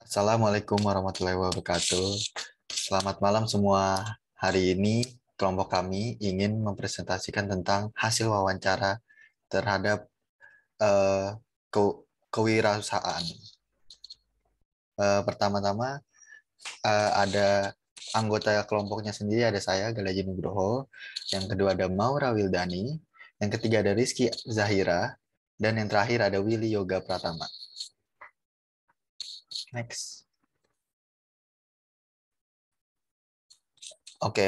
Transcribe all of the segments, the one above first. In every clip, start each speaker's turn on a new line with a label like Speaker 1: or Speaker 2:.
Speaker 1: Assalamualaikum warahmatullahi wabarakatuh. Selamat malam semua. Hari ini kelompok kami ingin mempresentasikan tentang hasil wawancara terhadap eh, kewirausahaan. Pertama-tama ada anggota kelompoknya sendiri, ada saya Galaji Nugroho, yang kedua ada Maura Wildani, yang ketiga ada Rizky Zahira, dan yang terakhir ada Willy Yoga Pratama. Next. Oke,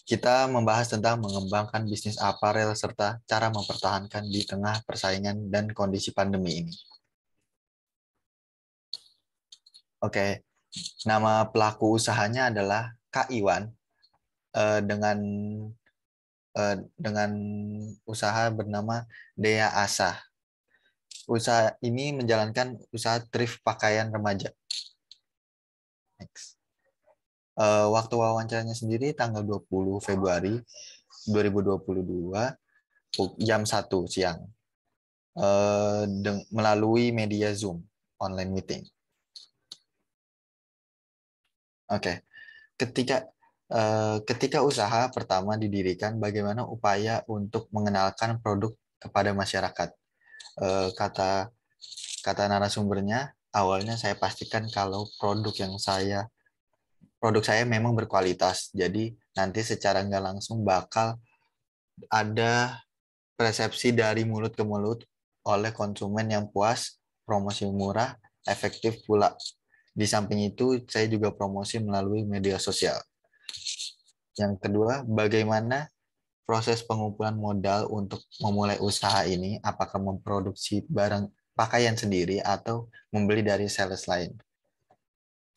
Speaker 1: kita membahas tentang mengembangkan bisnis aparel serta cara mempertahankan di tengah persaingan dan kondisi pandemi ini. Oke, nama pelaku usahanya adalah Kak Iwan eh, dengan dengan usaha bernama Dea Asa. Usaha ini menjalankan usaha thrift pakaian remaja. Next. Waktu wawancaranya sendiri tanggal 20 Februari 2022 jam 1 siang. Melalui media Zoom online meeting. Oke, ketika usaha pertama didirikan, bagaimana upaya untuk mengenalkan produk kepada masyarakat? Kata kata narasumbernya, awalnya saya pastikan kalau produk saya memang berkualitas. Jadi nanti secara nggak langsung bakal ada persepsi dari mulut ke mulut oleh konsumen yang puas, promosi murah, efektif pula. Di samping itu, saya juga promosi melalui media sosial. Yang kedua, bagaimana proses pengumpulan modal untuk memulai usaha ini? Apakah memproduksi barang pakaian sendiri atau membeli dari sales lain?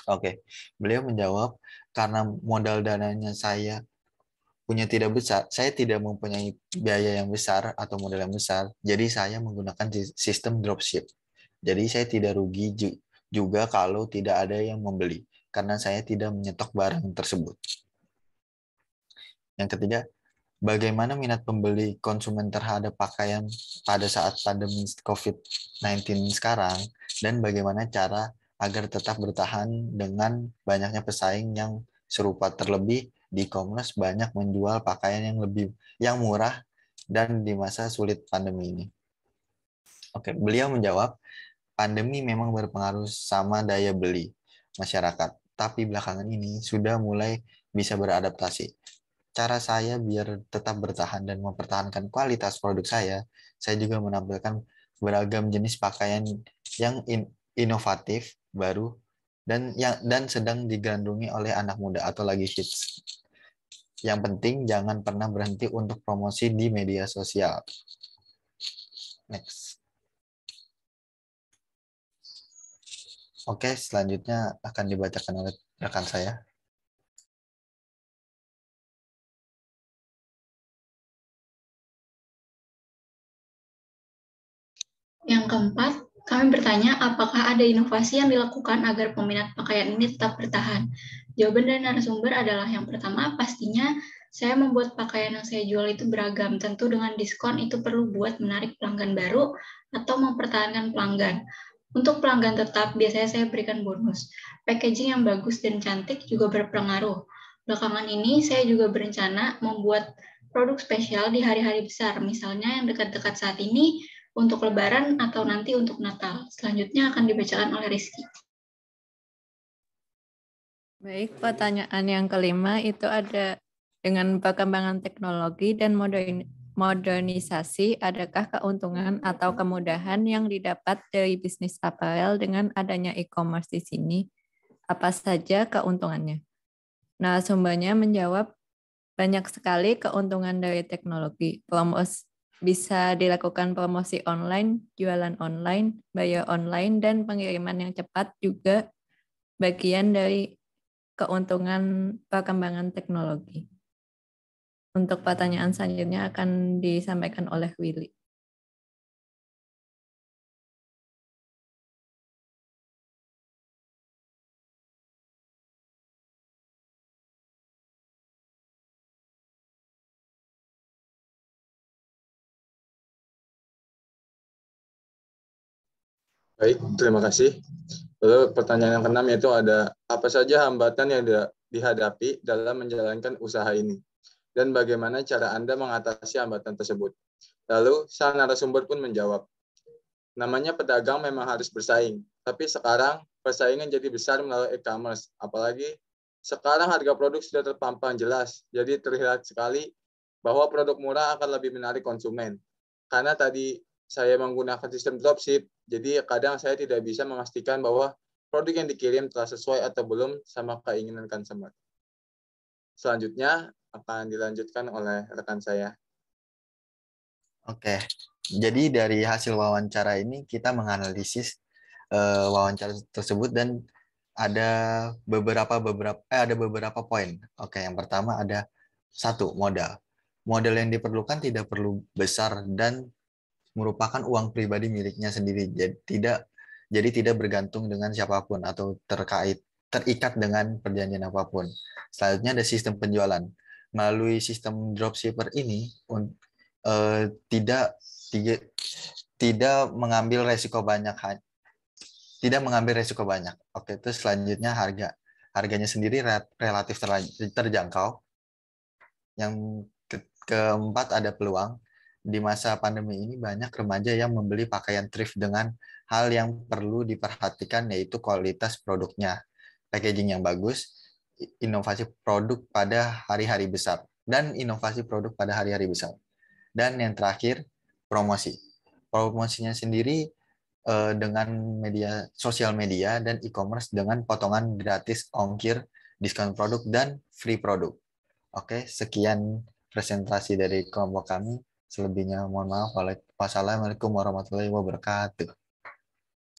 Speaker 1: Oke, beliau menjawab, karena modal dananya saya punya tidak besar, saya tidak mempunyai biaya yang besar atau modal yang besar, jadi saya menggunakan sistem dropship. Jadi saya tidak rugi juga kalau tidak ada yang membeli, karena saya tidak menyetok barang tersebut. Yang ketiga, bagaimana minat pembeli konsumen terhadap pakaian pada saat pandemi COVID-19 sekarang, dan bagaimana cara agar tetap bertahan dengan banyaknya pesaing yang serupa, terlebih di e-commerce banyak menjual pakaian yang murah dan di masa sulit pandemi ini. Oke, beliau menjawab, pandemi memang berpengaruh sama daya beli masyarakat, tapi belakangan ini sudah mulai bisa beradaptasi. Cara saya biar tetap bertahan dan mempertahankan kualitas produk saya juga menampilkan beragam jenis pakaian yang inovatif, baru, dan sedang digandrungi oleh anak muda atau lagi hits. Yang penting jangan pernah berhenti untuk promosi di media sosial. Next. Oke, selanjutnya akan dibacakan oleh rekan saya.
Speaker 2: Yang keempat, kami bertanya apakah ada inovasi yang dilakukan agar peminat pakaian ini tetap bertahan. Jawaban dari narasumber adalah yang pertama, pastinya saya membuat pakaian yang saya jual itu beragam. Tentu dengan diskon itu perlu buat menarik pelanggan baru atau mempertahankan pelanggan. Untuk pelanggan tetap, biasanya saya berikan bonus. Packaging yang bagus dan cantik juga berpengaruh. Belakangan ini saya juga berencana membuat produk spesial di hari-hari besar. Misalnya yang dekat-dekat saat ini untuk Lebaran atau nanti untuk Natal. Selanjutnya akan dibacakan oleh Rizky.
Speaker 3: Baik, pertanyaan yang kelima itu ada dengan perkembangan teknologi dan modernisasi, adakah keuntungan atau kemudahan yang didapat dari bisnis apparel dengan adanya e-commerce di sini? Apa saja keuntungannya? Nah, sumbernya menjawab banyak sekali keuntungan dari teknologi. Bisa dilakukan promosi online, jualan online, bayar online, dan pengiriman yang cepat juga bagian dari keuntungan perkembangan teknologi. Untuk pertanyaan selanjutnya akan disampaikan oleh Willy.
Speaker 4: Baik, terima kasih. Lalu pertanyaan yang keenam yaitu ada apa saja hambatan yang dihadapi dalam menjalankan usaha ini? Dan bagaimana cara Anda mengatasi hambatan tersebut? Lalu sang narasumber pun menjawab, namanya pedagang memang harus bersaing, tapi sekarang persaingan jadi besar melalui e-commerce, apalagi sekarang harga produk sudah terpampang jelas, jadi terlihat sekali bahwa produk murah akan lebih menarik konsumen. Karena tadi saya menggunakan sistem dropship, jadi kadang saya tidak bisa memastikan bahwa produk yang dikirim telah sesuai atau belum sama keinginan consumer. Selanjutnya akan dilanjutkan oleh rekan saya.
Speaker 1: Oke, jadi dari hasil wawancara ini kita menganalisis wawancara tersebut dan ada beberapa poin. Oke, yang pertama ada satu, modal. Modal yang diperlukan tidak perlu besar dan merupakan uang pribadi miliknya sendiri. Jadi tidak bergantung dengan siapapun atau terikat dengan perjanjian apapun. Selanjutnya ada sistem penjualan. Melalui sistem dropshipper ini tidak tidak tidak mengambil resiko banyak. Tidak mengambil resiko banyak. Oke, terus selanjutnya harga. Harganya sendiri relatif terjangkau. Yang keempat ada peluang. Di masa pandemi ini banyak remaja yang membeli pakaian thrift dengan hal yang perlu diperhatikan yaitu kualitas produknya, packaging yang bagus, inovasi produk pada hari-hari besar, dan inovasi produk pada hari-hari besar. Dan yang terakhir, promosi. Promosinya sendiri dengan media sosial media dan e-commerce dengan potongan gratis ongkir, diskon produk, dan free produk. Oke, sekian presentasi dari kelompok kami. Selebihnya mohon maaf. Wassalamualaikum warahmatullahi wabarakatuh.